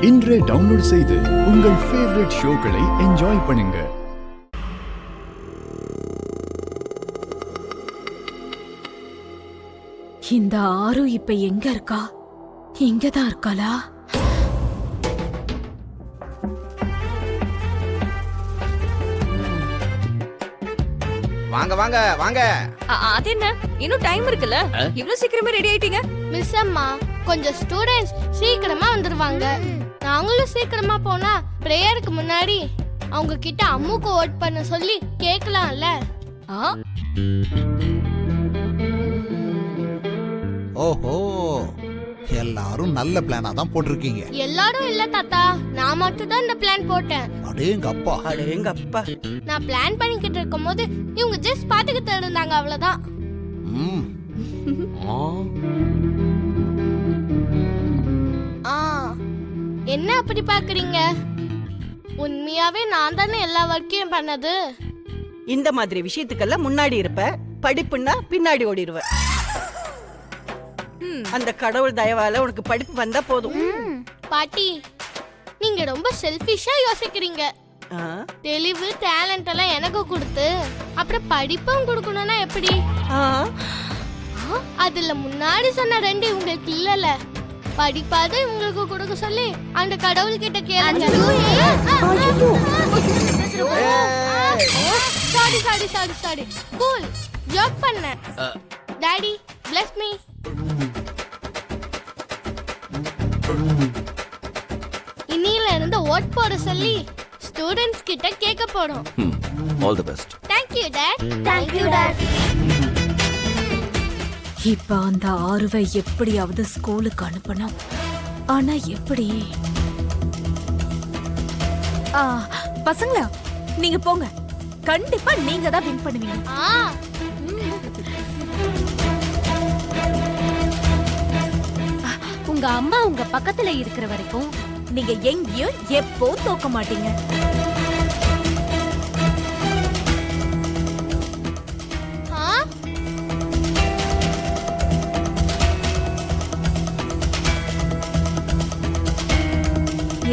இன்றே டவுன்லோட் செய்து உங்கள் ஃபேவரட் ஷோக்களை என்ஜாய் பண்ணுங்க. இந்த ஆறு இப்ப எங்க இருக்கா? இங்கதான் இருக்காளா? வாங்க வாங்க வாங்க. அது என்ன, இன்னும் டைம் இருக்குல்ல? இவ்ளோ சீக்கிரமே ரெடி ஆயிட்டீங்க? மிஸ் அம்மா, கொஞ்சம் ஸ்டூடண்ட்ஸ் சீக்கிரமா வந்துருவாங்க. நாங்களும் சீக்கிரமா போனா பிரேயருக்கு முன்னாடி அவங்க கிட்ட அம்முக்கு ஓட் பண்ண சொல்லி கேட்கலாம்ல. ஓஹோ, எல்லாரும் நல்ல பிளானா தான் போட்டிருக்கீங்க. எல்லாரும் இல்ல தாத்தா, நான் மட்டும் தான் இந்த பிளான் போட்டேன். அடேங்கப்பா, அடேங்கப்பா. நான் பிளான் பண்ணிக்கிட்டு இருக்கும்போது இவங்க ஜஸ்ட் பாத்துக்கிட்டு இருந்தாங்க, அவ்வளவுதான். என்ன அப்படி பாக்குறீங்க? உண்மையாவே நான் தானே எல்லா ஒர்க்கையும் பண்ணது. இந்த மாதிரி விஷயத்துக்கெல்லாம் முன்னாடி இருப்ப, படிப்புன்னா பின்னாடி ஓடிடுவ. அந்த கடவுள் தயவால உனக்கு படிப்பு வந்தா போதும். பாட்டி, நீங்க ரொம்ப செல்ஃபிஷா யோசிக்கிறீங்க. தெளிவு டேலண்ட் எல்லாம் எனக்கு கொடுத்து அப்புறம் படிப்பும் கொடுக்கணும்னா எப்படி? அதுல முன்னாடி சொன்ன ரெண்டு உங்களுக்கு இல்லல. படிப்பாத உங்களுக்கு கொடுக்க சொல்லி அந்த கடவுள் கிட்ட கேளுங்க. Sorry sorry sorry sorry, cool joke பண்ண. Daddy bless me. இன்னில இருந்து ஓட் போட சொல்லி ஸ்டூடண்ட்ஸ் கிட்ட கேட்க போறோம். All the best. Thank you dad. Thank you dad. இப்ப அந்த ஆறுவை எப்படியாவது ஸ்கூலுக்கு அனுப்பணும். ஆனா எப்படி? பசங்களா, நீங்க போங்க. கண்டிப்பா நீங்க தான் வின் பண்ணுவீங்க. உங்க அம்மா உங்க பக்கத்துல இருக்கிற வரைக்கும் நீங்க எங்கேயும் எப்போ தோக்க மாட்டீங்க.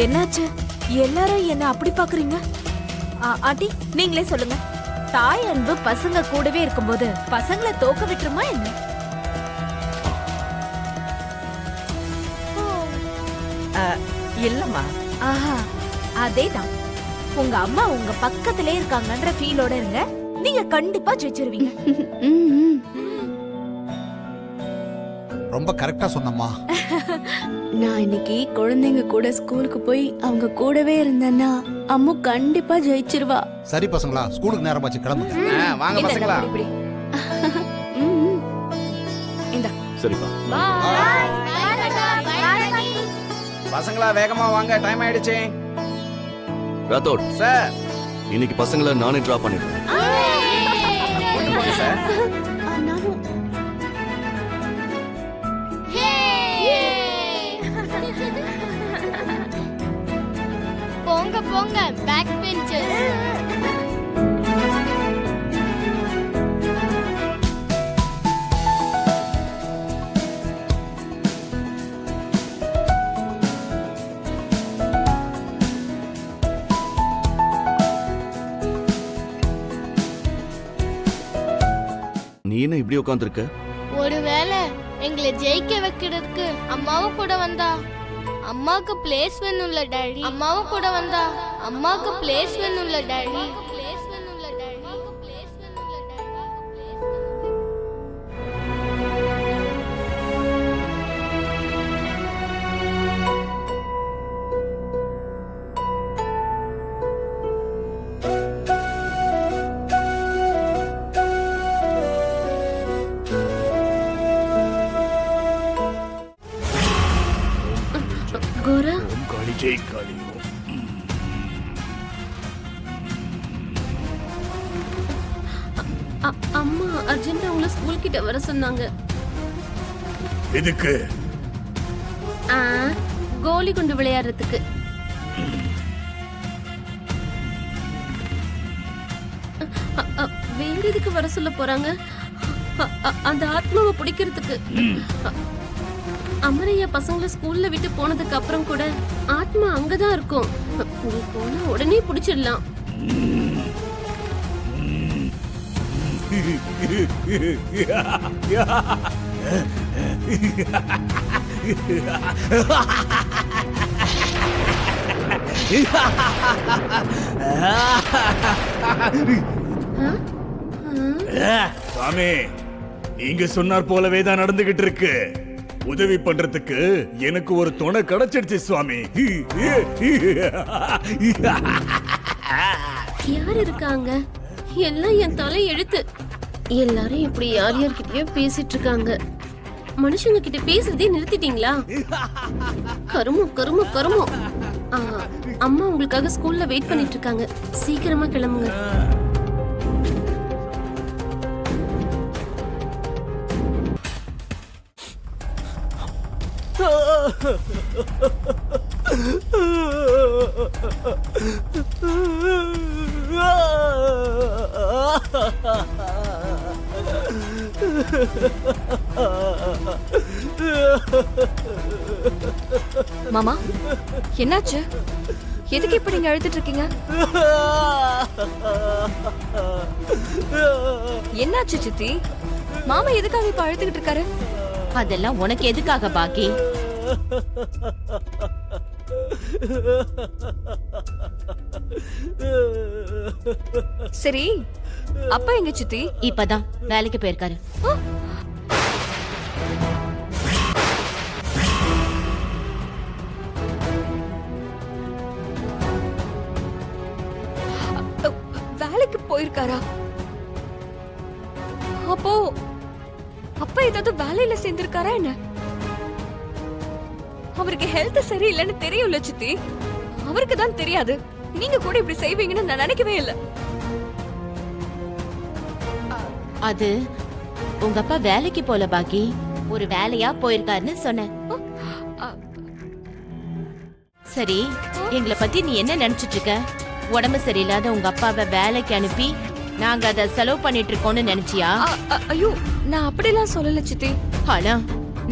என்னாச்சு? எல்லாரும் என்ன அப்படி பாக்குறீங்க? ஆண்டி, நீங்களே சொல்லுங்க. தாய் அன்பு பசங்க கூடவே இருக்கும்போது பசங்களை தோக்க விட்டுருமா என்ன? இல்லம்மா. ஆஹா, அதேதான். உங்க அம்மா உங்க பக்கத்திலே இருக்காங்கன்ற ஃபீலோட இருங்க. நீங்க கண்டிப்பா ஜெயிச்சிருவீங்க. ரொம்ப கரெக்டா சொன்னம்மா. நான் இன்னைக்கு குழந்தைங்க கூட ஸ்கூலுக்கு போய் அவங்க கூடவே இருந்தேன்னா அம்மு கண்டிப்பா ஜெயிச்சிருவா. சரி பசங்களா, ஸ்கூலுக்கு நேரமாச்சு, கிளம்புங்க. வாங்க பசங்களா. இந்த சரிப்பா. பசங்களா வேகமா வாங்க, டைம் ஆயிடுச்சு. ராதோட் சார், இன்னைக்கு பசங்களை நானே டிராப் பண்ணிடுறேன். சார் போங்க போங்க, பேக் பெஞ்சஸ். நீ என்ன இப்படி உட்காந்துருக்க? ஒருவேளை எங்களை ஜெயிக்க வைக்கிறதுக்கு அம்மாவும் கூட வந்தா அம்மாக்கு பிளேஸ் வேணும்ல டாடி. அம்மாவும் கூட வந்தா அம்மாக்கு பிளேஸ் வேணும்ல டாடி. கோரா, அம்மா அர்ஜென்ட்டா உங்களை ஸ்கூல் கிட்ட வர சொன்னாங்க. எதுக்கு? கோலி குண்டு விளையாடுறதுக்கு. வேற எதுக்கு வர சொல்ல போறாங்க? அந்த ஆத்மாவை பிடிக்கிறதுக்கு. அமரையா பசங்களை ஸ்கூல்ல விட்டு போனதுக்கு அப்புறம் கூட ஆத்மா அங்கதான் இருக்கும். நீ போனா உடனே பிடிச்சிடலாம். சாமி, நீங்க சொன்னார் போலவே தான் நடந்துகிட்டு இருக்கு. உதவி பண்றதுக்கு எனக்கு ஒரு துணை கிடைச்சிடுச்சு சுவாமி. யார் இருக்காங்க? எல்லாம் என் தலை எழுத்து. எல்லாரும் இப்படி யார் யார்கிட்டயோ பேசிட்டு இருக்காங்க. மனுஷங்க கிட்ட பேசுறதே நிறுத்திட்டீங்களா? கருமோ கருமோ கருமோ. அம்மா உங்களுக்காக ஸ்கூல்ல வெயிட் பண்ணிட்டு இருக்காங்க. சீக்கிரமா கிளம்புங்க. மாமா, என்னாச்சு? எதுக்கு இப்படி இங்க அழுத்திட்டு இருக்கீங்க? என்னாச்சு சித்தி? மாமா எதுக்காக இப்ப அழுத்துக்கிட்டு இருக்காரு? அதெல்லாம் உனக்கு எதுக்காக பாக்கி? சரி, அப்பா எங்க சித்தி? இப்பதான் வேலைக்கு போயிருக்காரு. வேலைக்கு போயிருக்காரா? அப்போ அப்பா ஏதாவது வேலையில சேர்ந்திருக்காரா என்ன? அவருக்கு ஹெல்த் சரியில்லைன்னு தெரியும்ல சித்தி. அவருக்கு தான் தெரியாது. நீங்க கூட இப்படி செய்வீங்கன்னு நான் நினைக்கவே இல்லை. அது உங்க அப்பா வேலைக்கு போல பாக்கி, ஒரு வேலையா போயிருக்காருன்னு சொன்னேன். சரி, எங்களை பத்தி நீ என்ன நினைச்சிட்டு இருக்க? உடம்பு சரியில்லாத உங்க அப்பாவை வேலைக்கு அனுப்பி நாங்க அதை செலவு பண்ணிட்டு இருக்கோம்னு நினைச்சியா? ஐயோ, நான் அப்படிலாம் சொல்லல சித்தி. ஆனா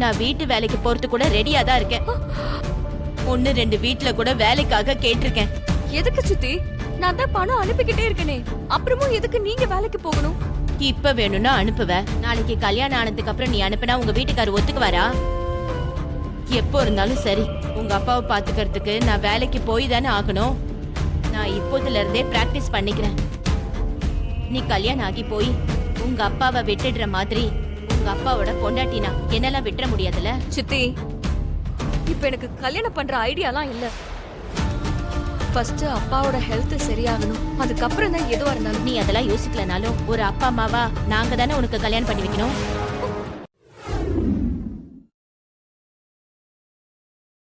நான் வீட்டு வேலைக்கு போறது கூட ரெடியா தான் இருக்கேன். 1-2 வீட்டுல கூட வேலைக்காக கேட்டிருக்கேன். எதுக்கு சித்தி? நான் தான் பணம் அனுப்பிக்கிட்டே இருக்கனே. அப்புறமும் எதுக்கு நீங்க வேலைக்கு போகணும்? இப்ப வேணும்னா அனுப்புவ. நாளைக்கு கல்யாணம் ஆனதுக்கு அப்புறம் நீ அனுப்புனா உங்க வீட்டுக்காரர் ஒத்துக்குவாரா? எப்போ இருந்தாலும் சரி, உங்க அப்பாவை பாத்துக்கிறதுக்கு நான் வேலைக்கு போய் தானே ஆகணும். நான் இப்போதுல இருந்தே பிராக்டிஸ் பண்ணிக்கிறேன். நீ கல்யாணம் ஆகி போய் உங்க அப்பாவை விட்டுடுற மாதிரி உங்க அப்பாவோட பொண்டாட்டினா என்னெல்லாம் விட்டுற முடியாதுல்ல? சித்தி, இப்ப எனக்கு கல்யாணம் பண்ற ஐடியாலாம் இல்ல. ஃபர்ஸ்ட் அப்பாவோட ஹெல்த் சரியாகணும், அதுக்கப்புறம் தான் எதுவா இருந்தாலும். நீ அதெல்லாம் யோசிக்கலனாலும் ஒரு அப்பா அம்மாவா நாங்க தானே உனக்கு கல்யாணம் பண்ணி வைக்கணும்.